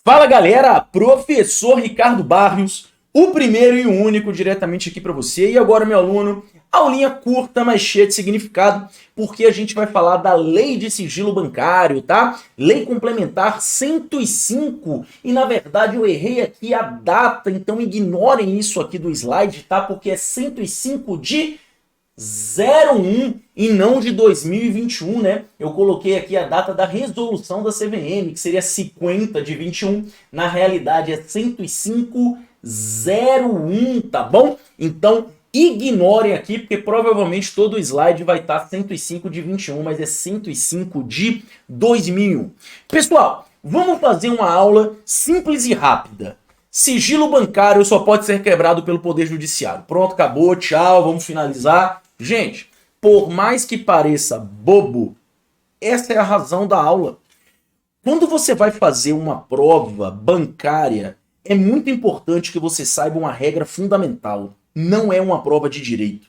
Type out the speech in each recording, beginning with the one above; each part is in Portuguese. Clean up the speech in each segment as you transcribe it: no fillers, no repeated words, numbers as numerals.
Fala galera, professor Ricardo Barrios, o primeiro e o único diretamente aqui para você. E agora, meu aluno, aulinha curta, mas cheia de significado, porque a gente vai falar da Lei de Sigilo Bancário, tá? Lei Complementar 105. E na verdade eu errei aqui a data, então ignorem isso aqui do slide, tá? Porque é 105 de 01 e não de 2021, né? Eu coloquei aqui a data da resolução da CVM, que seria 50 de 21. Na realidade é 105/01, tá bom? Então ignorem aqui, porque provavelmente todo o slide vai estar 105 de 21, mas é 105 de 2001. Pessoal, vamos fazer uma aula simples e rápida. Sigilo bancário só pode ser quebrado pelo Poder Judiciário. Pronto, acabou, tchau, vamos finalizar. Gente, por mais que pareça bobo, essa é a razão da aula. Quando você vai fazer uma prova bancária, é muito importante que você saiba uma regra fundamental. Não é uma prova de direito.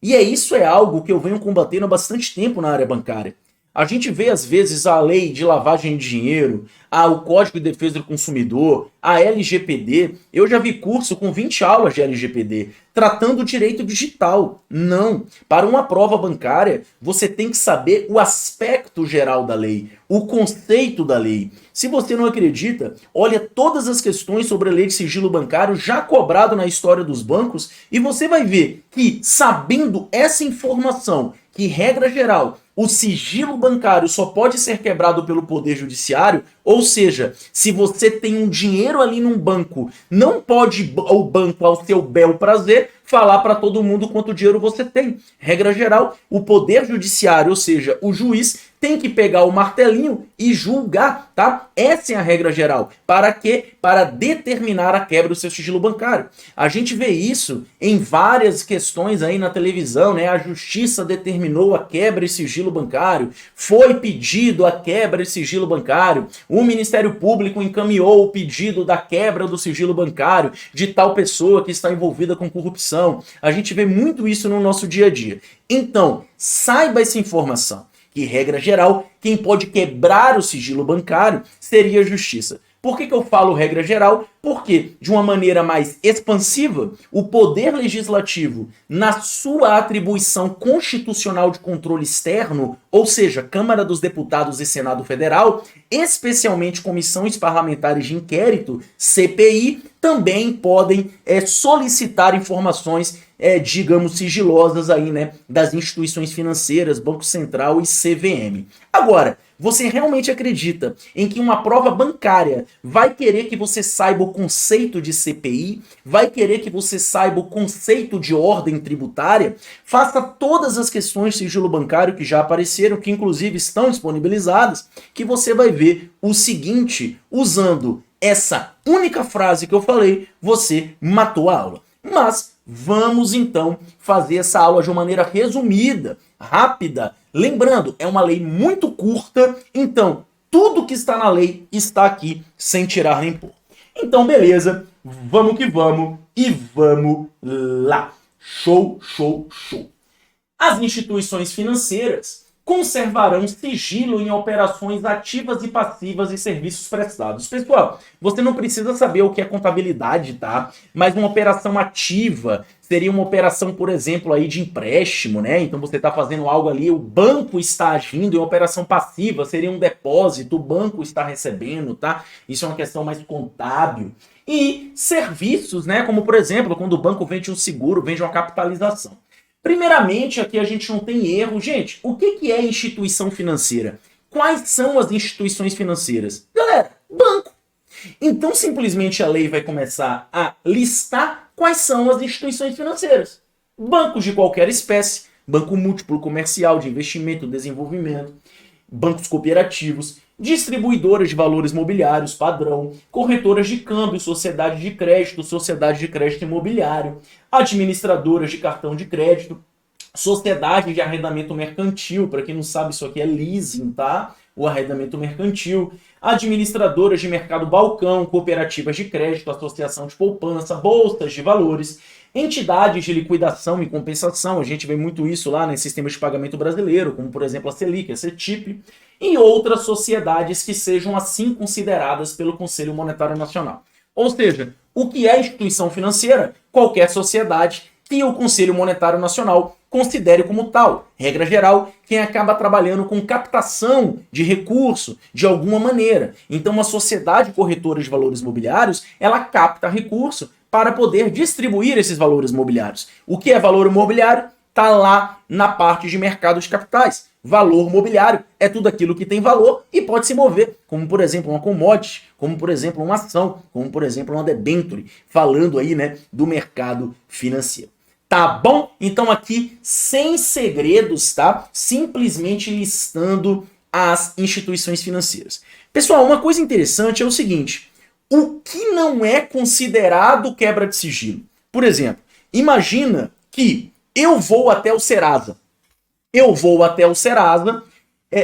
E isso é algo que eu venho combatendo há bastante tempo na área bancária. A gente vê, às vezes, a lei de lavagem de dinheiro, o Código de Defesa do Consumidor, a LGPD. Eu já vi curso com 20 aulas de LGPD, tratando o direito digital. Não. Para uma prova bancária, você tem que saber o aspecto geral da lei, o conceito da lei. Se você não acredita, olha todas as questões sobre a lei de sigilo bancário já cobrado na história dos bancos e você vai ver que, sabendo essa informação, que, regra geral, o sigilo bancário só pode ser quebrado pelo Poder Judiciário, ou seja, se você tem um dinheiro ali num banco, não pode o banco, ao seu bel prazer, falar para todo mundo quanto dinheiro você tem. Regra geral, o Poder Judiciário, ou seja, o juiz, tem que pegar o martelinho e julgar, tá? Essa é a regra geral. Para quê? Para determinar a quebra do seu sigilo bancário. A gente vê isso em várias questões aí na televisão, né? A justiça determinou a quebra de sigilo bancário, foi pedido a quebra de sigilo bancário, o Ministério Público encaminhou o pedido da quebra do sigilo bancário de tal pessoa que está envolvida com corrupção. A gente vê muito isso no nosso dia a dia. Então, saiba essa informação. Que, regra geral, quem pode quebrar o sigilo bancário seria a justiça. Por que eu falo regra geral? Porque, de uma maneira mais expansiva, o Poder Legislativo, na sua atribuição constitucional de controle externo, ou seja, Câmara dos Deputados e Senado Federal, especialmente comissões parlamentares de inquérito, CPI, também podem solicitar informações, digamos, sigilosas aí, né, das instituições financeiras, Banco Central e CVM. Agora, você realmente acredita em que uma prova bancária vai querer que você saiba o conceito de CPI, vai querer que você saiba o conceito de ordem tributária? Faça todas as questões de sigilo bancário que já apareceram, que inclusive estão disponibilizadas, que você vai ver o seguinte: usando essa única frase que eu falei, você matou a aula. Mas vamos então fazer essa aula de uma maneira resumida, rápida. Lembrando, é uma lei muito curta, então tudo que está na lei está aqui sem tirar nem pôr. Então beleza, vamos que vamos e vamos lá. Show, show, show. As instituições financeiras conservarão sigilo em operações ativas e passivas e serviços prestados. Pessoal, você não precisa saber o que é contabilidade, tá? Mas uma operação ativa seria uma operação, por exemplo, aí de empréstimo, né? Então você está fazendo algo ali, o banco está agindo. Em operação passiva seria um depósito, o banco está recebendo, tá? Isso é uma questão mais contábil. E serviços, né? Como, por exemplo, quando o banco vende um seguro, vende uma capitalização. Primeiramente, aqui a gente não tem erro. Gente, o que é instituição financeira? Quais são as instituições financeiras? Galera, banco. Então, simplesmente a lei vai começar a listar quais são as instituições financeiras. Bancos de qualquer espécie, banco múltiplo comercial de investimento e desenvolvimento, bancos cooperativos, distribuidoras de valores mobiliários padrão, corretoras de câmbio, sociedade de crédito imobiliário, administradoras de cartão de crédito, sociedade de arrendamento mercantil, para quem não sabe, isso aqui é leasing, tá? O arrendamento mercantil, administradoras de mercado balcão, cooperativas de crédito, associação de poupança, bolsas de valores, entidades de liquidação e compensação, a gente vê muito isso lá no sistema de pagamento brasileiro, como por exemplo a Selic, a CETIP, e outras sociedades que sejam assim consideradas pelo Conselho Monetário Nacional. Ou seja, o que é instituição financeira? Qualquer sociedade que o Conselho Monetário Nacional considere como tal. Regra geral, quem acaba trabalhando com captação de recurso de alguma maneira. Então, uma sociedade corretora de valores mobiliários, ela capta recurso para poder distribuir esses valores mobiliários. O que é valor imobiliário? Está lá na parte de mercado de capitais. Valor mobiliário é tudo aquilo que tem valor e pode se mover, como por exemplo uma commodity, como por exemplo uma ação, como por exemplo uma debenture, falando aí, né, do mercado financeiro. Tá bom? Então aqui, sem segredos, tá? Simplesmente listando as instituições financeiras. Pessoal, uma coisa interessante é o seguinte, o que não é considerado quebra de sigilo? Por exemplo, imagina que eu vou até o Serasa.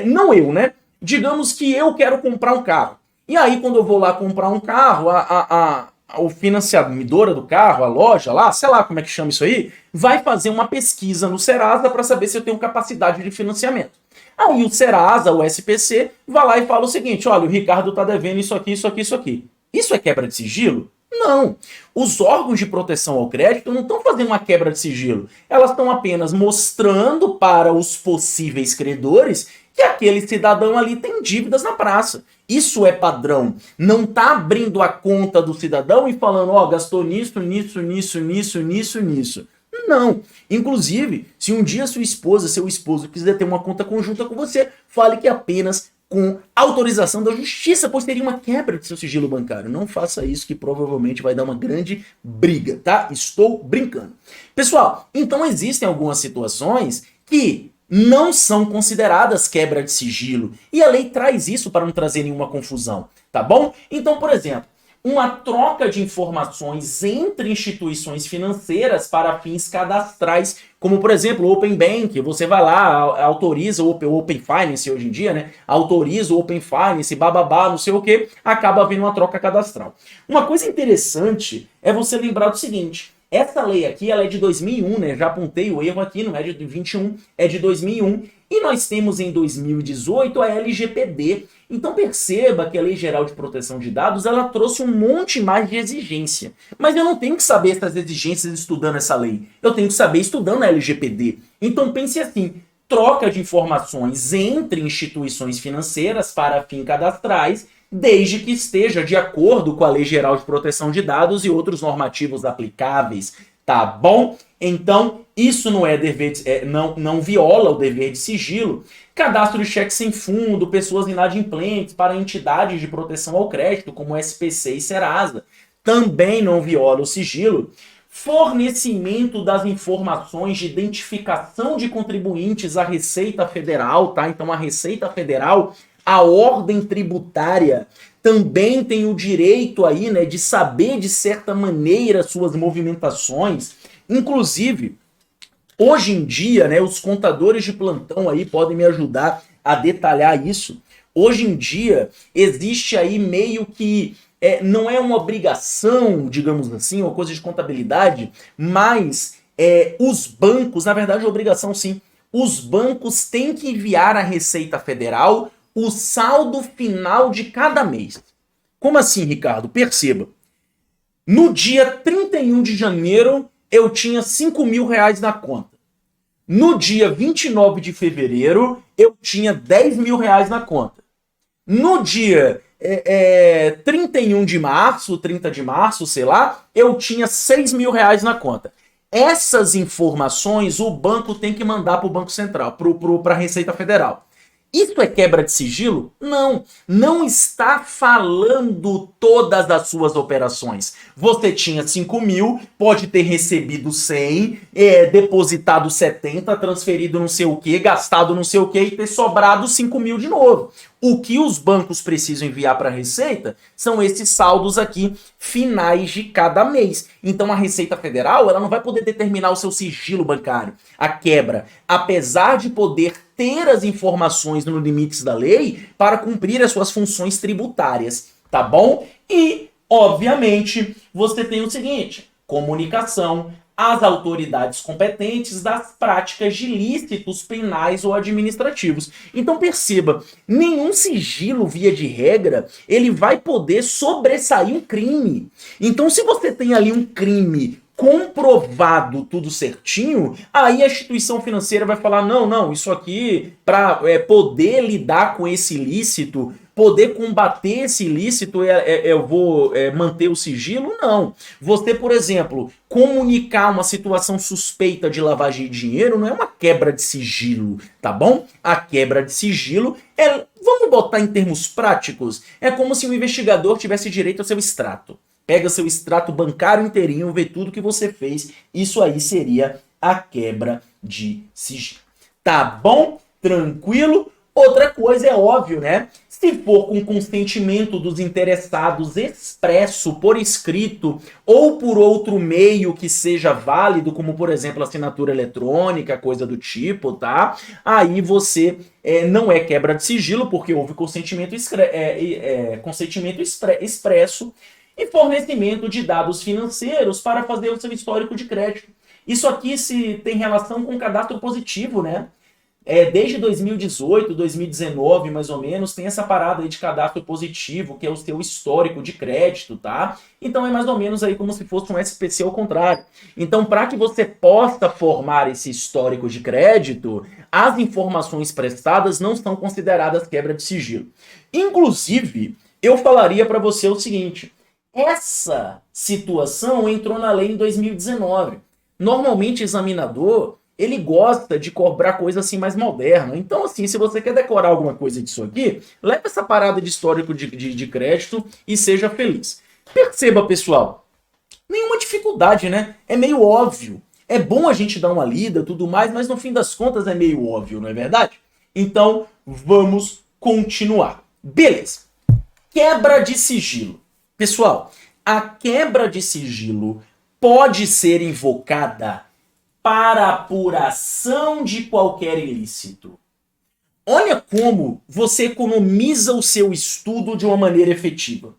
Não eu, né? Digamos que eu quero comprar um carro. E aí, quando eu vou lá comprar um carro, a financiadora do carro, a loja lá, sei lá como é que chama isso aí, vai fazer uma pesquisa no Serasa para saber se eu tenho capacidade de financiamento. Aí o Serasa, o SPC, vai lá e fala o seguinte, olha, o Ricardo tá devendo isso aqui, isso aqui, isso aqui. Isso é quebra de sigilo? Não. Os órgãos de proteção ao crédito não estão fazendo uma quebra de sigilo. Elas estão apenas mostrando para os possíveis credores que aquele cidadão ali tem dívidas na praça. Isso é padrão. Não está abrindo a conta do cidadão e falando, ó, gastou nisso, nisso, nisso, nisso, nisso, nisso. Não. Inclusive, se um dia sua esposa, seu esposo quiser ter uma conta conjunta com você, fale que apenas com autorização da justiça, pois teria uma quebra de seu sigilo bancário. Não faça isso que provavelmente vai dar uma grande briga, tá? Estou brincando. Pessoal, então existem algumas situações que não são consideradas quebra de sigilo. E a lei traz isso para não trazer nenhuma confusão, tá bom? Então, por exemplo, uma troca de informações entre instituições financeiras para fins cadastrais, como por exemplo o Open Bank, você vai lá, autoriza o Open Finance hoje em dia, né? Autoriza o Open Finance, bababá, não sei o que, acaba havendo uma troca cadastral. Uma coisa interessante é você lembrar do seguinte, essa lei aqui, ela é de 2001, né? Já apontei o erro aqui, não é de 21, é de 2001. E nós temos em 2018 a LGPD. Então perceba que a Lei Geral de Proteção de Dados, ela trouxe um monte mais de exigência. Mas eu não tenho que saber essas exigências estudando essa lei. Eu tenho que saber estudando a LGPD. Então pense assim, troca de informações entre instituições financeiras para fins cadastrais, desde que esteja de acordo com a Lei Geral de Proteção de Dados e outros normativos aplicáveis, tá bom? Então, isso não é dever não viola o dever de sigilo. Cadastro de cheque sem fundo, pessoas inadimplentes para entidades de proteção ao crédito, como SPC e Serasa, também não viola o sigilo. Fornecimento das informações de identificação de contribuintes à Receita Federal, tá? Então, a Receita Federal, a ordem tributária também tem o direito aí, né, de saber de certa maneira suas movimentações. Inclusive, hoje em dia, né, os contadores de plantão aí podem me ajudar a detalhar isso. Hoje em dia existe aí meio que não é uma obrigação, digamos assim, uma coisa de contabilidade, mas os bancos, na verdade, é obrigação sim. Os bancos têm que enviar à Receita Federal o saldo final de cada mês. Como assim, Ricardo? Perceba. No dia 31 de janeiro, eu tinha 5 mil reais na conta. No dia 29 de fevereiro, eu tinha 10 mil reais na conta. No dia 31 de março, 30 de março, sei lá, eu tinha 6 mil reais na conta. Essas informações o banco tem que mandar para o Banco Central, para a Receita Federal. Isso é quebra de sigilo? Não. Não está falando todas as suas operações. Você tinha 5 mil, pode ter recebido 100, depositado 70, transferido não sei o que, gastado não sei o que e ter sobrado 5 mil de novo. O que os bancos precisam enviar para a Receita são esses saldos aqui finais de cada mês. Então a Receita Federal ela não vai poder determinar o seu sigilo bancário, a quebra, apesar de poder ter as informações no limites da lei para cumprir as suas funções tributárias, tá bom? E, obviamente, você tem o seguinte, comunicação, às autoridades competentes das práticas de ilícitos penais ou administrativos. Então perceba, nenhum sigilo, via de regra, ele vai poder sobressair um crime. Então se você tem ali um crime comprovado tudo certinho, aí a instituição financeira vai falar, não, isso aqui, para poder lidar com esse ilícito, poder combater esse ilícito, eu vou manter o sigilo? Não. Você, por exemplo, comunicar uma situação suspeita de lavagem de dinheiro não é uma quebra de sigilo, tá bom? A quebra de sigilo é, vamos botar em termos práticos, é como se o investigador tivesse direito ao seu extrato. Pega seu extrato bancário inteirinho, vê tudo que você fez. Isso aí seria a quebra de sigilo. Tá bom? Tranquilo? Outra coisa é óbvio, né? Se for com consentimento dos interessados expresso por escrito ou por outro meio que seja válido, como por exemplo assinatura eletrônica, coisa do tipo, tá? Aí você não é quebra de sigilo porque houve consentimento expresso e fornecimento de dados financeiros para fazer o seu histórico de crédito. Isso aqui se tem relação com cadastro positivo, né? Desde 2018, 2019, mais ou menos, tem essa parada aí de cadastro positivo, que é o seu histórico de crédito, tá? Então é mais ou menos aí como se fosse um SPC ao contrário. Então, para que você possa formar esse histórico de crédito, as informações prestadas não são consideradas quebra de sigilo. Inclusive, eu falaria para você o seguinte: essa situação entrou na lei em 2019. Normalmente, examinador, ele gosta de cobrar coisa assim mais moderna. Então, assim, se você quer decorar alguma coisa disso aqui, leve essa parada de histórico de crédito e seja feliz. Perceba, pessoal, nenhuma dificuldade, né? É meio óbvio. É bom a gente dar uma lida, tudo mais, mas no fim das contas é meio óbvio, não é verdade? Então, vamos continuar. Beleza. Quebra de sigilo. Pessoal, a quebra de sigilo pode ser invocada para apuração de qualquer ilícito. Olha como você economiza o seu estudo de uma maneira efetiva.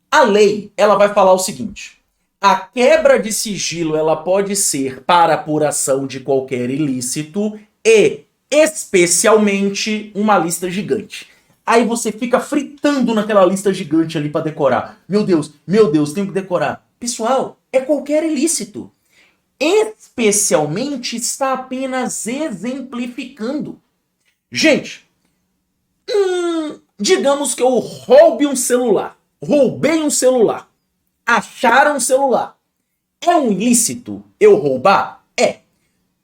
A lei, ela vai falar o seguinte: a quebra de sigilo, ela pode ser para apuração de qualquer ilícito e, especialmente, uma lista gigante. Aí você fica fritando naquela lista gigante ali para decorar. Meu Deus, tenho que decorar. Pessoal, é qualquer ilícito. Especialmente está apenas exemplificando. Gente, digamos que eu roubei um celular. Acharam um celular. É um ilícito eu roubar? É.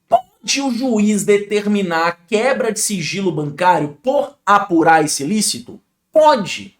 Pode o juiz determinar a quebra de sigilo bancário por apurar esse ilícito? Pode.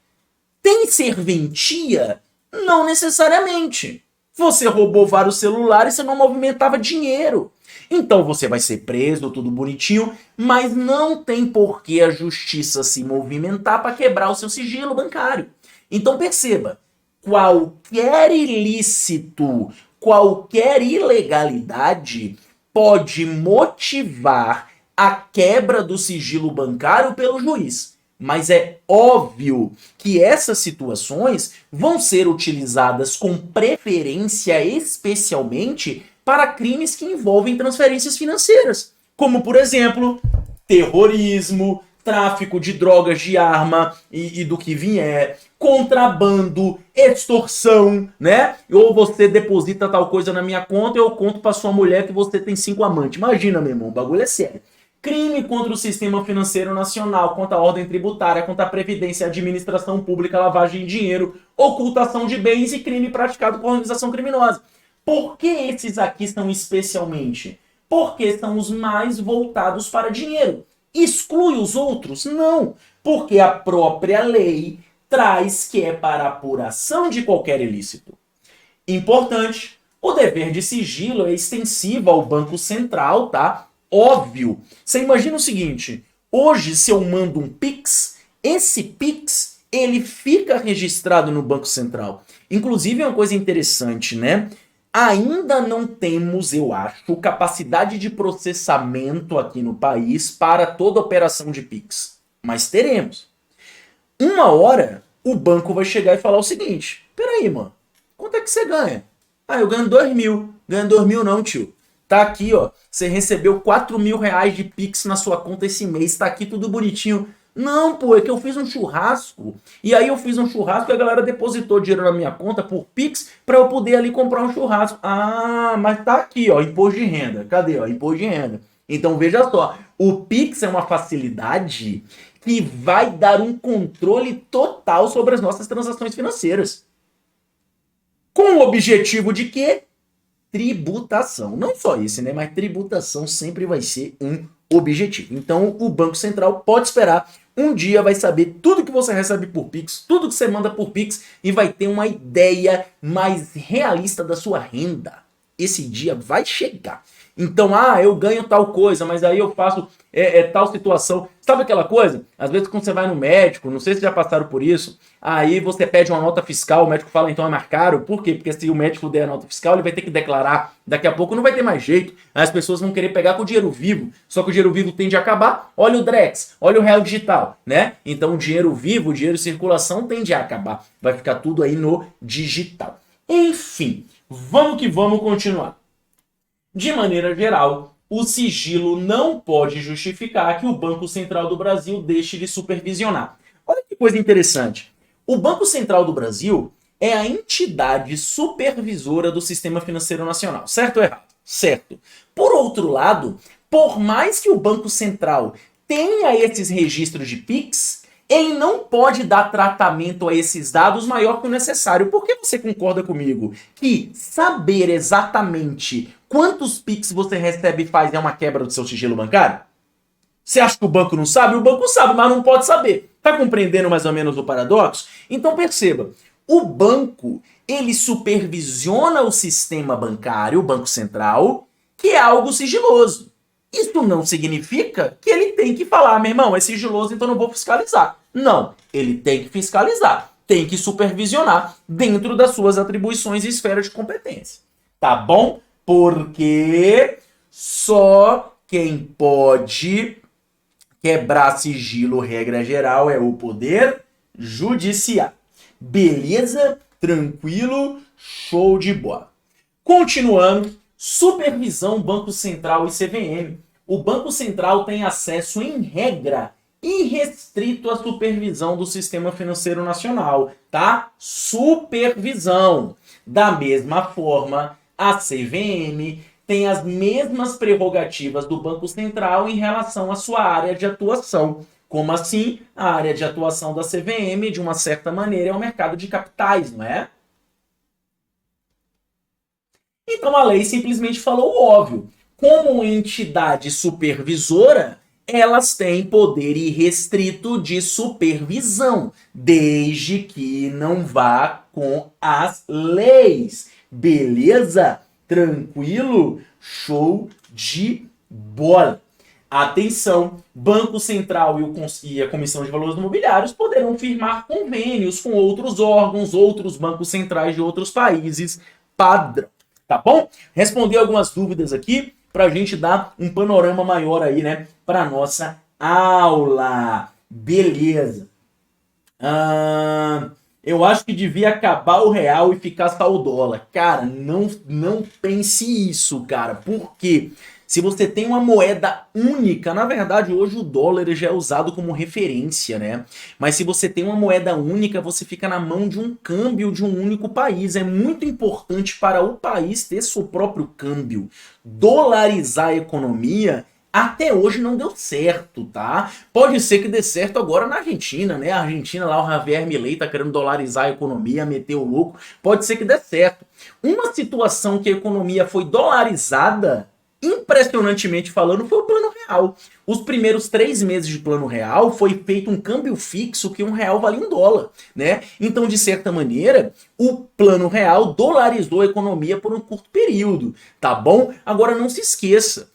Tem serventia? Não necessariamente. Você roubou vários celulares e você não movimentava dinheiro. Então você vai ser preso, tudo bonitinho, mas não tem por que a justiça se movimentar para quebrar o seu sigilo bancário. Então perceba, qualquer ilícito, qualquer ilegalidade pode motivar a quebra do sigilo bancário pelo juiz. Mas é óbvio que essas situações vão ser utilizadas com preferência especialmente para crimes que envolvem transferências financeiras, como, por exemplo, terrorismo, tráfico de drogas, de arma e do que vier, contrabando, extorsão, né? Ou você deposita tal coisa na minha conta e eu conto para sua mulher que você tem 5 amantes. Imagina, meu irmão, o bagulho é sério. Crime contra o sistema financeiro nacional, contra a ordem tributária, contra a previdência, administração pública, lavagem de dinheiro, ocultação de bens e crime praticado por organização criminosa. Por que esses aqui são especialmente? Porque são os mais voltados para dinheiro. Exclui os outros? Não, porque a própria lei traz que é para apuração de qualquer ilícito. Importante, o dever de sigilo é extensivo ao Banco Central, tá? Óbvio. Você imagina o seguinte: hoje, se eu mando um Pix, esse Pix ele fica registrado no Banco Central. Inclusive, é uma coisa interessante, né? Ainda não temos, eu acho, capacidade de processamento aqui no país para toda operação de Pix. Mas teremos. Uma hora, o banco vai chegar e falar o seguinte: peraí, mano, quanto é que você ganha? Ah, eu ganho 2 mil. Ganho 2 mil não, tio. Tá aqui, ó. Você recebeu 4 mil reais de Pix na sua conta esse mês. Tá aqui tudo bonitinho. Não, pô, é que eu fiz um churrasco. E aí eu fiz um churrasco e a galera depositou dinheiro na minha conta por Pix pra eu poder ali comprar um churrasco. Ah, mas tá aqui, ó, imposto de renda. Cadê, ó, imposto de renda? Então veja só, o Pix é uma facilidade que vai dar um controle total sobre as nossas transações financeiras. Com o objetivo de quê? Tributação. Não só isso, né? Mas tributação sempre vai ser um objetivo. Então, o Banco Central pode esperar. Um dia vai saber tudo que você recebe por Pix, tudo que você manda por Pix e vai ter uma ideia mais realista da sua renda. Esse dia vai chegar. Então, eu ganho tal coisa, mas aí eu faço tal situação. Sabe aquela coisa? Às vezes quando você vai no médico, não sei se já passaram por isso, aí você pede uma nota fiscal, o médico fala, então é mais caro. Por quê? Porque se o médico der a nota fiscal, ele vai ter que declarar. Daqui a pouco não vai ter mais jeito. As pessoas vão querer pegar com o dinheiro vivo, só que o dinheiro vivo tende a acabar. Olha o Drex, olha o real digital, né? Então o dinheiro vivo, o dinheiro em circulação tende a acabar. Vai ficar tudo aí no digital. Enfim, vamos que vamos continuar. De maneira geral, o sigilo não pode justificar que o Banco Central do Brasil deixe de supervisionar. Olha que coisa interessante. O Banco Central do Brasil é a entidade supervisora do sistema financeiro nacional. Certo ou errado? Certo. Por outro lado, por mais que o Banco Central tenha esses registros de PIX, ele não pode dar tratamento a esses dados maior que o necessário. Por que você concorda comigo que saber exatamente quantos PIX você recebe e faz é uma quebra do seu sigilo bancário? Você acha que o banco não sabe? O banco sabe, mas não pode saber. Tá compreendendo mais ou menos o paradoxo? Então perceba, o banco, ele supervisiona o sistema bancário, o Banco Central, que é algo sigiloso. Isso não significa que ele tem que falar, meu irmão, é sigiloso, então não vou fiscalizar. Não, ele tem que fiscalizar, tem que supervisionar dentro das suas atribuições e esfera de competência. Tá bom? Porque só quem pode quebrar sigilo, regra geral, é o Poder Judiciário. Beleza? Tranquilo? Show de bola. Continuando, supervisão Banco Central e CVM. O Banco Central tem acesso, em regra, irrestrito à supervisão do sistema financeiro nacional, tá? Supervisão. Da mesma forma, a CVM tem as mesmas prerrogativas do Banco Central em relação à sua área de atuação. Como assim? A área de atuação da CVM, de uma certa maneira, é o mercado de capitais, não é? Então a lei simplesmente falou o óbvio. Como entidade supervisora, elas têm poder irrestrito de supervisão, desde que não vá com as leis. Beleza? Tranquilo? Show de bola. Atenção, Banco Central e a Comissão de Valores Imobiliários poderão firmar convênios com outros órgãos, outros bancos centrais de outros países padrão. Tá bom? Respondi algumas dúvidas aqui para a gente dar um panorama maior aí, né, para nossa aula. Beleza. Eu acho que devia acabar o real e ficar só o dólar. Cara, não pense isso, cara. Por quê? Se você tem uma moeda única, na verdade hoje o dólar já é usado como referência, né? Mas se você tem uma moeda única, você fica na mão de um câmbio de um único país. É muito importante para o país ter seu próprio câmbio. Dolarizar a economia até hoje não deu certo, tá? Pode ser que dê certo agora na Argentina, né? A Argentina lá, o Javier Milei tá querendo dolarizar a economia, meter o louco. Pode ser que dê certo. Uma situação que a economia foi dolarizada, impressionantemente falando, foi o Plano Real. Os primeiros 3 meses de Plano Real foi feito um câmbio fixo que R$1 valia $1, né? Então, de certa maneira, o Plano Real dolarizou a economia por um curto período, tá bom? Agora, não se esqueça,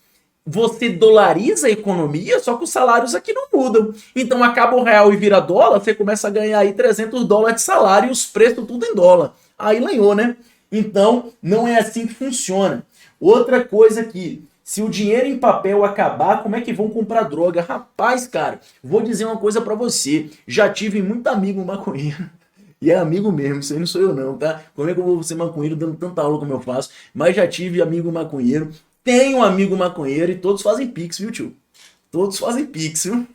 você dolariza a economia, só que os salários aqui não mudam. Então, acaba o real e vira dólar, você começa a ganhar aí $300 de salário e os preços tudo em dólar. Aí lanhou, né? Então, não é assim que funciona. Outra coisa aqui, se o dinheiro em papel acabar, como é que vão comprar droga? Rapaz, cara, vou dizer uma coisa pra você. Já tive muito amigo maconheiro E é amigo mesmo, isso aí não sou eu não, tá? Como é que eu vou ser maconheiro dando tanta aula como eu faço? Mas já tive amigo maconheiro, tenho um amigo maconheiro e todos fazem pix, viu, tio? Todos fazem pix, viu?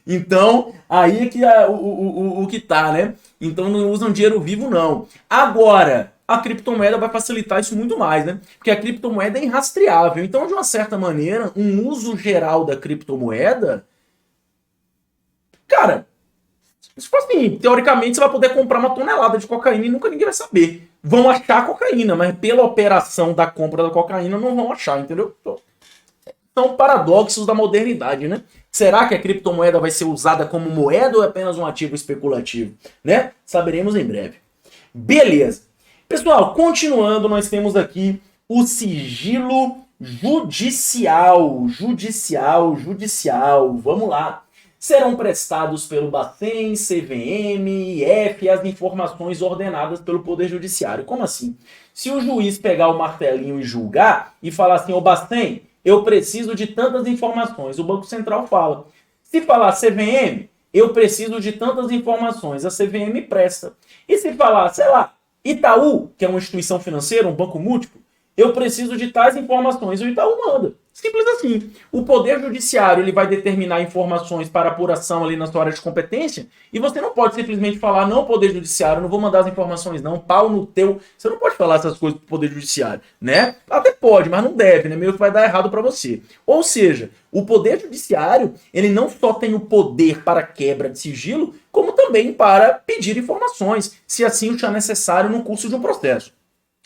Então, aí é que é o que tá, né? Então não usam dinheiro vivo, não. Agora, a criptomoeda vai facilitar isso muito mais, né? Porque a criptomoeda é irrastreável. Então, de uma certa maneira, um uso geral da criptomoeda, cara, tipo assim, teoricamente você vai poder comprar uma tonelada de cocaína e nunca ninguém vai saber. Vão achar cocaína, mas pela operação da compra da cocaína não vão achar, entendeu? Então, são paradoxos da modernidade, né? Será que a criptomoeda vai ser usada como moeda ou é apenas um ativo especulativo? Né? Saberemos em breve. Beleza. Pessoal, continuando, nós temos aqui o sigilo judicial. Judicial. Vamos lá. Serão prestados pelo Bacen, CVM, IF as informações ordenadas pelo Poder Judiciário. Como assim? Se o juiz pegar o martelinho e julgar e falar assim, ô Bacen, eu preciso de tantas informações, o Banco Central fala. Se falar CVM, eu preciso de tantas informações, a CVM presta. E se falar, sei lá, Itaú, que é uma instituição financeira, um banco múltiplo, eu preciso de tais informações, o Itaú manda. Simples assim. O Poder Judiciário ele vai determinar informações para apuração ali na sua área de competência e você não pode simplesmente falar, não, Poder Judiciário, não vou mandar as informações não, pau no teu. Você não pode falar essas coisas pro Poder Judiciário, né? Até pode, mas não deve, né? Meio que vai dar errado para você. Ou seja, o Poder Judiciário, ele não só tem o poder para quebra de sigilo, como também para pedir informações, se assim o achar necessário no curso de um processo.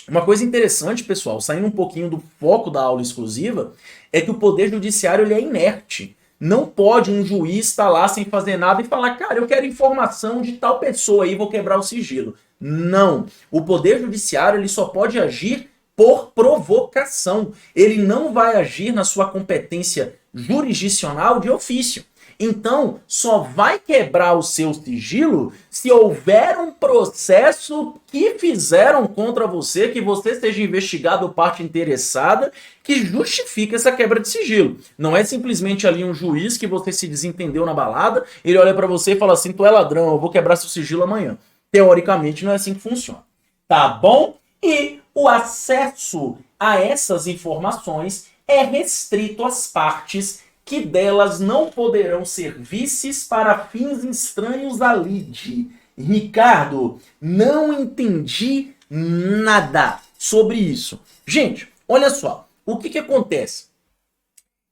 Uma coisa interessante, pessoal, saindo um pouquinho do foco da aula exclusiva, é que o Poder Judiciário ele é inerte. Não pode um juiz estar lá sem fazer nada e falar, cara, eu quero informação de tal pessoa aí, vou quebrar o sigilo. Não. O Poder Judiciário ele só pode agir por provocação. Ele não vai agir na sua competência jurisdicional de ofício. Então, só vai quebrar o seu sigilo se houver um processo que fizeram contra você, que você seja investigado ou parte interessada, que justifica essa quebra de sigilo. Não é simplesmente ali um juiz que você se desentendeu na balada, ele olha pra você e fala assim, tu é ladrão, eu vou quebrar seu sigilo amanhã. Teoricamente, não é assim que funciona. Tá bom? E o acesso a essas informações é restrito às partes que delas não poderão ser vices para fins estranhos à lide. Ricardo, não entendi nada sobre isso. Gente, olha só, o que acontece?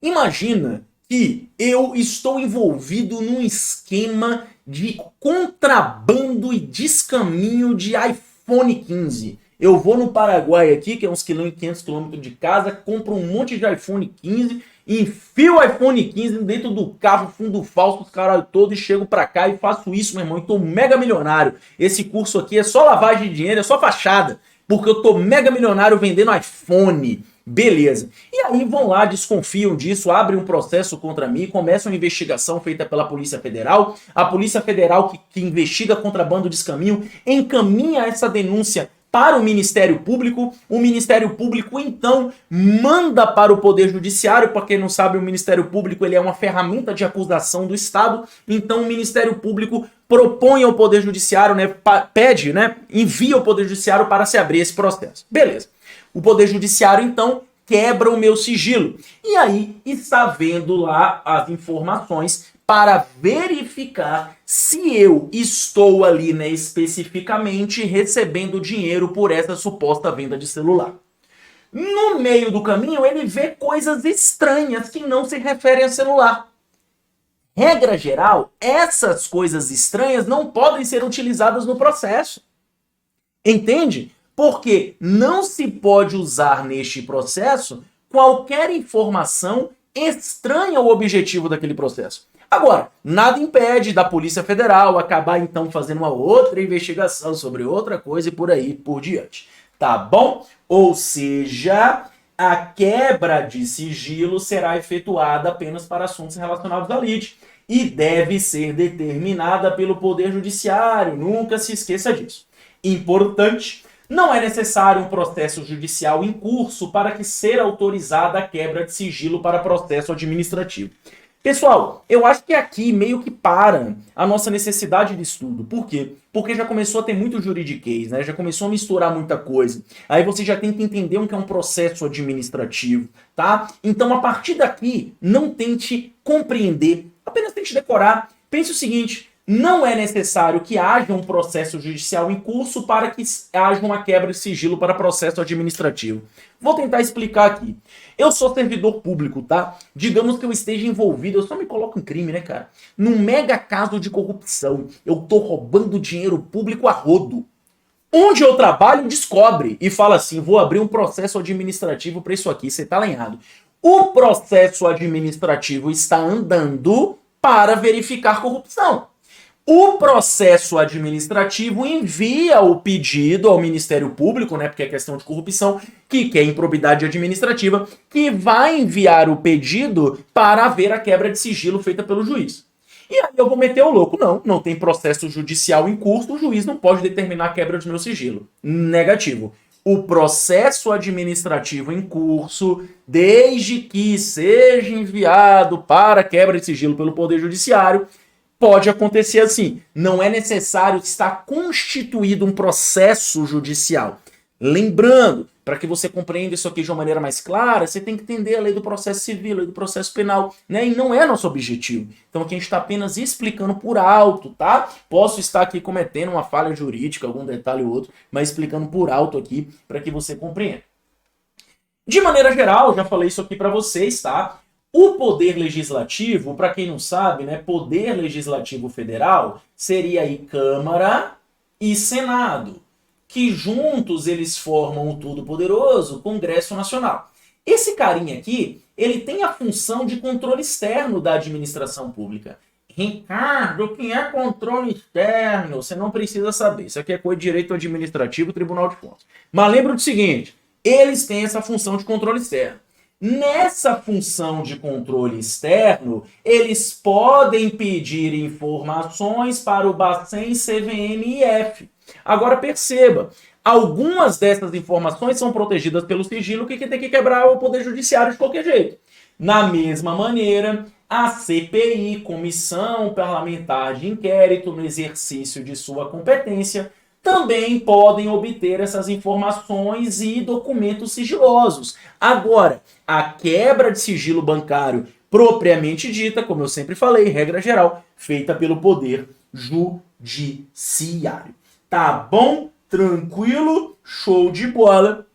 Imagina que eu estou envolvido num esquema de contrabando e descaminho de iPhone 15. Eu vou no Paraguai aqui, que é uns 500 km de casa, compro um monte de iPhone 15, enfio o iPhone 15 dentro do carro, fundo falso, os caralho todo, e chego pra cá e faço isso, meu irmão, e tô mega milionário. Esse curso aqui é só lavagem de dinheiro, é só fachada, porque eu tô mega milionário vendendo iPhone. Beleza. E aí vão lá, desconfiam disso, abrem um processo contra mim, começam uma investigação feita pela Polícia Federal. A Polícia Federal que investiga contrabando de descaminho encaminha essa denúncia para o Ministério Público. O Ministério Público, então, manda para o Poder Judiciário. Para quem não sabe, o Ministério Público ele é uma ferramenta de acusação do Estado. Então, o Ministério Público propõe ao Poder Judiciário, né, pede, né, envia ao Poder Judiciário para se abrir esse processo. Beleza. O Poder Judiciário, então, quebra o meu sigilo. E aí está vendo lá as informações para verificar se eu estou ali, né, especificamente recebendo dinheiro por essa suposta venda de celular. No meio do caminho, ele vê coisas estranhas que não se referem a celular. Regra geral, essas coisas estranhas não podem ser utilizadas no processo. Entende? Porque não se pode usar neste processo qualquer informação estranha ao objetivo daquele processo. Agora, nada impede da Polícia Federal acabar então fazendo uma outra investigação sobre outra coisa e por aí por diante. Tá bom? Ou seja, a quebra de sigilo será efetuada apenas para assuntos relacionados à lide e deve ser determinada pelo Poder Judiciário. Nunca se esqueça disso. Importante. Não é necessário um processo judicial em curso para que ser autorizada a quebra de sigilo para processo administrativo. Pessoal, eu acho que aqui meio que para a nossa necessidade de estudo. Por quê? Porque já começou a ter muito juridiquês, né? Já começou a misturar muita coisa. Aí você já tem que entender o que é um processo administrativo, tá? Então, a partir daqui, não tente compreender, apenas tente decorar. Pense o seguinte, não é necessário que haja um processo judicial em curso para que haja uma quebra de sigilo para processo administrativo. Vou tentar explicar aqui. Eu sou servidor público, tá? Digamos que eu esteja envolvido, eu só me coloco em crime, né, cara? Num mega caso de corrupção. Eu tô roubando dinheiro público a rodo. Onde eu trabalho, descobre e fala assim, vou abrir um processo administrativo para isso aqui, você tá lenhado. O processo administrativo está andando para verificar corrupção. O processo administrativo envia o pedido ao Ministério Público, né, porque é questão de corrupção, que é improbidade administrativa, que vai enviar o pedido para haver a quebra de sigilo feita pelo juiz. E aí eu vou meter o louco. Não tem processo judicial em curso, o juiz não pode determinar a quebra do meu sigilo. Negativo. O processo administrativo em curso, desde que seja enviado para quebra de sigilo pelo Poder Judiciário, pode acontecer assim. Não é necessário estar constituído um processo judicial. Lembrando, para que você compreenda isso aqui de uma maneira mais clara, você tem que entender a lei do processo civil, a lei do processo penal, né? E não é nosso objetivo. Então aqui a gente está apenas explicando por alto, tá? Posso estar aqui cometendo uma falha jurídica, algum detalhe ou outro, mas explicando por alto aqui para que você compreenda. De maneira geral, já falei isso aqui para vocês, tá? O poder legislativo, para quem não sabe, né, poder legislativo federal seria aí Câmara e Senado, que juntos eles formam o todo-poderoso Congresso Nacional. Esse carinha aqui, ele tem a função de controle externo da administração pública. Ricardo, o que é controle externo? Você não precisa saber. Isso aqui é coisa de direito administrativo, Tribunal de Contas. Mas lembra do seguinte, eles têm essa função de controle externo. Nessa função de controle externo, eles podem pedir informações para o Bacen, CVM e IF. Agora perceba, algumas dessas informações são protegidas pelo sigilo que tem que quebrar o Poder Judiciário de qualquer jeito. Na mesma maneira, a CPI, Comissão Parlamentar de Inquérito, no exercício de sua competência, também podem obter essas informações e documentos sigilosos. Agora, a quebra de sigilo bancário propriamente dita, como eu sempre falei, regra geral, feita pelo Poder Judiciário. Tá bom? Tranquilo? Show de bola.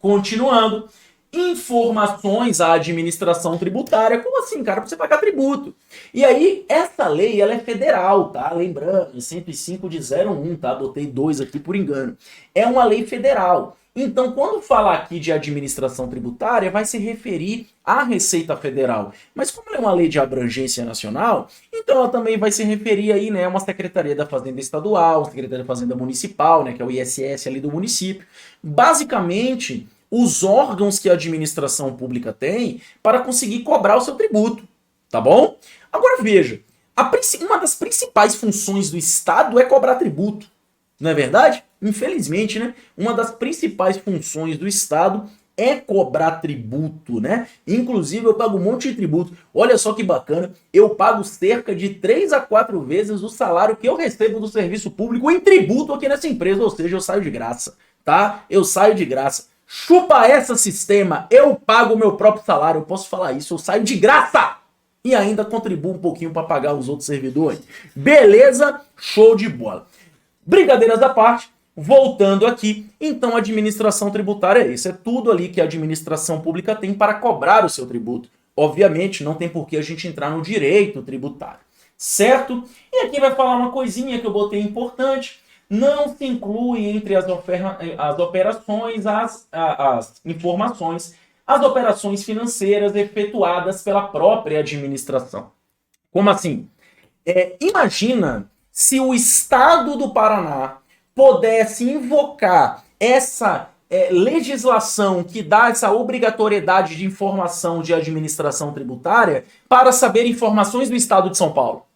Continuando. Informações à administração tributária. Como assim, cara? Pra você pagar tributo. E aí, essa lei, ela é federal, tá? Lembrando, 105 de 01, tá? Botei 2 aqui por engano. É uma lei federal. Então, quando falar aqui de administração tributária, vai se referir à Receita Federal. Mas como ela é uma lei de abrangência nacional, então ela também vai se referir aí, né, a uma Secretaria da Fazenda Estadual, Secretaria da Fazenda Municipal, né, que é o ISS ali do município. Basicamente, os órgãos que a administração pública tem para conseguir cobrar o seu tributo, tá bom? Agora veja, uma das principais funções do Estado é cobrar tributo, não é verdade? Infelizmente, né? Uma das principais funções do Estado é cobrar tributo, né? Inclusive eu pago um monte de tributo. Olha só que bacana, eu pago cerca de 3 a 4 vezes o salário que eu recebo do serviço público em tributo aqui nessa empresa, ou seja, eu saio de graça, tá? Eu saio de graça. Chupa essa sistema, eu pago o meu próprio salário, eu posso falar isso, eu saio de graça e ainda contribuo um pouquinho para pagar os outros servidores. Beleza? Show de bola. Brincadeiras à parte, voltando aqui, então a administração tributária é isso, é tudo ali que a administração pública tem para cobrar o seu tributo. Obviamente, não tem por que a gente entrar no direito tributário, certo? E aqui vai falar uma coisinha que eu botei importante. Não se inclui entre as operações, as informações, as operações financeiras efetuadas pela própria administração. Como assim? Imagina se o Estado do Paraná pudesse invocar essa legislação que dá essa obrigatoriedade de informação de administração tributária para saber informações do Estado de São Paulo.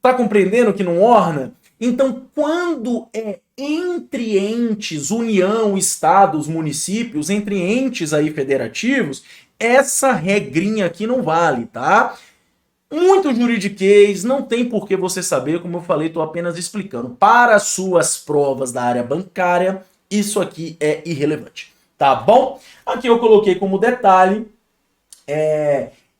Tá compreendendo que não orna? Então, quando é entre entes, União, Estados, municípios, entre entes aí federativos, essa regrinha aqui não vale, tá? Muito juridiquês, não tem por que você saber, como eu falei, estou apenas explicando. Para suas provas da área bancária, isso aqui é irrelevante, tá bom? Aqui eu coloquei como detalhe,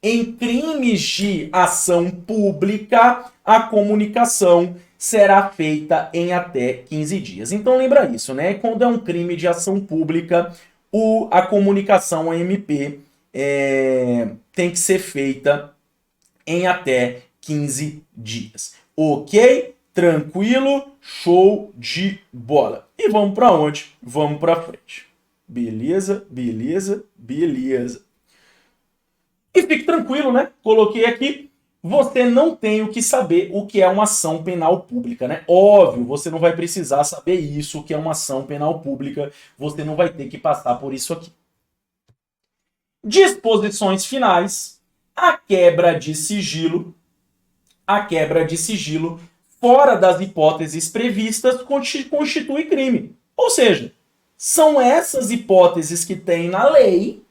em crimes de ação pública, a comunicação será feita em até 15 dias. Então lembra isso, né? Quando é um crime de ação pública, a comunicação a MP tem que ser feita em até 15 dias. Ok? Tranquilo? Show de bola. E vamos para onde? Vamos para frente. Beleza, beleza, beleza. E fique tranquilo, né? Coloquei aqui. Você não tem o que saber o que é uma ação penal pública, né? Óbvio, você não vai precisar saber isso, o que é uma ação penal pública. Você não vai ter que passar por isso aqui. Disposições finais. A quebra de sigilo, fora das hipóteses previstas, constitui crime. Ou seja, são essas hipóteses que tem na lei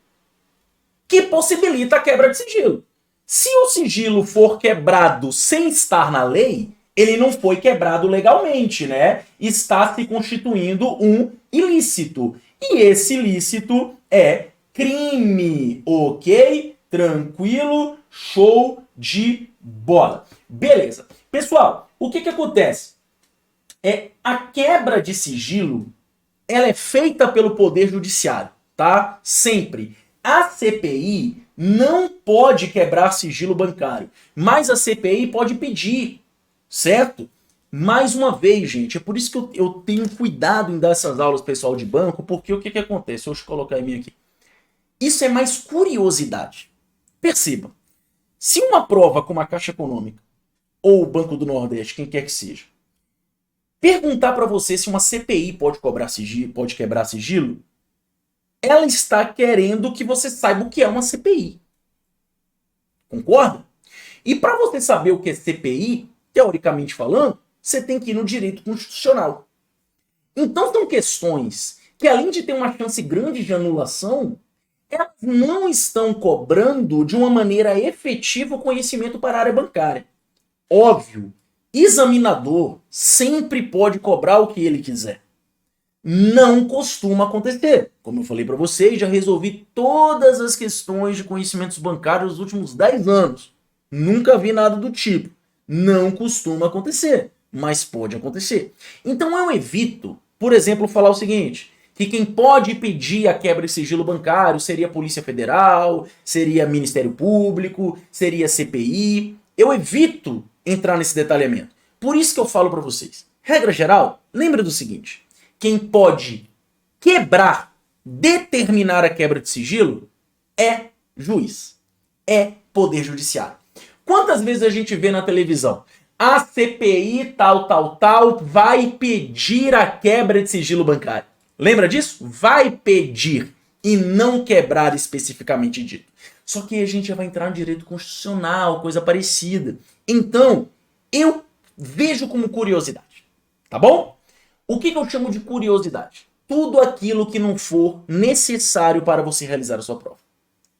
que possibilita a quebra de sigilo. Se o sigilo for quebrado sem estar na lei, ele não foi quebrado legalmente, né? Está se constituindo um ilícito. E esse ilícito é crime, ok? Tranquilo, show de bola. Beleza. Pessoal, o que acontece? A quebra de sigilo, ela é feita pelo Poder Judiciário, tá? Sempre. A CPI não pode quebrar sigilo bancário, mas a CPI pode pedir, certo? Mais uma vez, gente, é por isso que eu tenho cuidado em dar essas aulas pessoal de banco, porque o que acontece? Deixa eu colocar em mim aqui. Isso é mais curiosidade. Perceba, se uma prova como a Caixa Econômica ou o Banco do Nordeste, quem quer que seja, perguntar para você se uma CPI pode quebrar sigilo, ela está querendo que você saiba o que é uma CPI. Concorda? E para você saber o que é CPI, teoricamente falando, você tem que ir no direito constitucional. Então são questões que, além de ter uma chance grande de anulação, elas não estão cobrando de uma maneira efetiva o conhecimento para a área bancária. Óbvio, examinador sempre pode cobrar o que ele quiser. Não costuma acontecer. Como eu falei para vocês, já resolvi todas as questões de conhecimentos bancários nos últimos 10 anos. Nunca vi nada do tipo. Não costuma acontecer, mas pode acontecer. Então eu evito, por exemplo, falar o seguinte, que quem pode pedir a quebra de sigilo bancário seria a Polícia Federal, seria Ministério Público, seria CPI. Eu evito entrar nesse detalhamento. Por isso que eu falo para vocês. Regra geral, lembra do seguinte. Quem pode quebrar, determinar a quebra de sigilo é juiz, é Poder Judiciário. Quantas vezes a gente vê na televisão? A CPI tal vai pedir a quebra de sigilo bancário. Lembra disso? Vai pedir e não quebrar especificamente dito. Só que a gente já vai entrar no direito constitucional, coisa parecida. Então, eu vejo como curiosidade, tá bom? O que eu chamo de curiosidade? Tudo aquilo que não for necessário para você realizar a sua prova.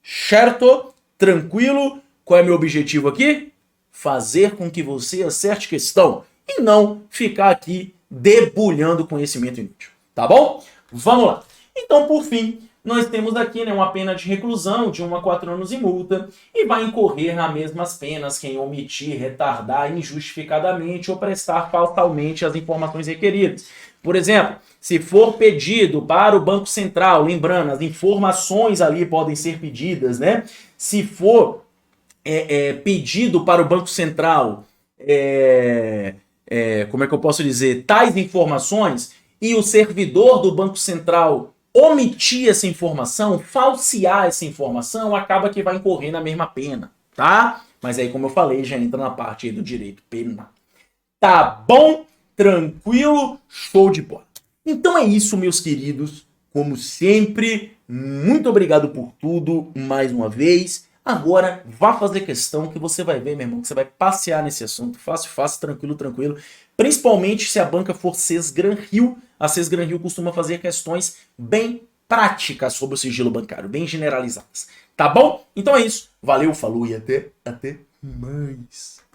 Certo? Tranquilo? Qual é meu objetivo aqui? Fazer com que você acerte questão e não ficar aqui debulhando conhecimento inútil. Tá bom? Vamos lá. Então, por fim, nós temos aqui uma pena de reclusão de 1 a 4 anos e multa e vai incorrer nas mesmas penas quem omitir, retardar injustificadamente ou prestar falsamente as informações requeridas. Por exemplo, se for pedido para o Banco Central, lembrando, as informações ali podem ser pedidas, né? Se for pedido para o Banco Central, como é que eu posso dizer, tais informações e o servidor do Banco Central omitir essa informação, falsear essa informação, acaba que vai incorrer na mesma pena, tá? Mas aí, como eu falei, já entra na parte aí do direito penal. Tá bom? Tranquilo? Show de bola. Então é isso, meus queridos. Como sempre, muito obrigado por tudo, mais uma vez. Agora, vá fazer questão que você vai ver, meu irmão, que você vai passear nesse assunto. Fácil, fácil, tranquilo, tranquilo. Principalmente se a banca for Sesgran Rio. A Sesgran Rio costuma fazer questões bem práticas sobre o sigilo bancário, bem generalizadas. Tá bom? Então é isso. Valeu, falou e até. mais.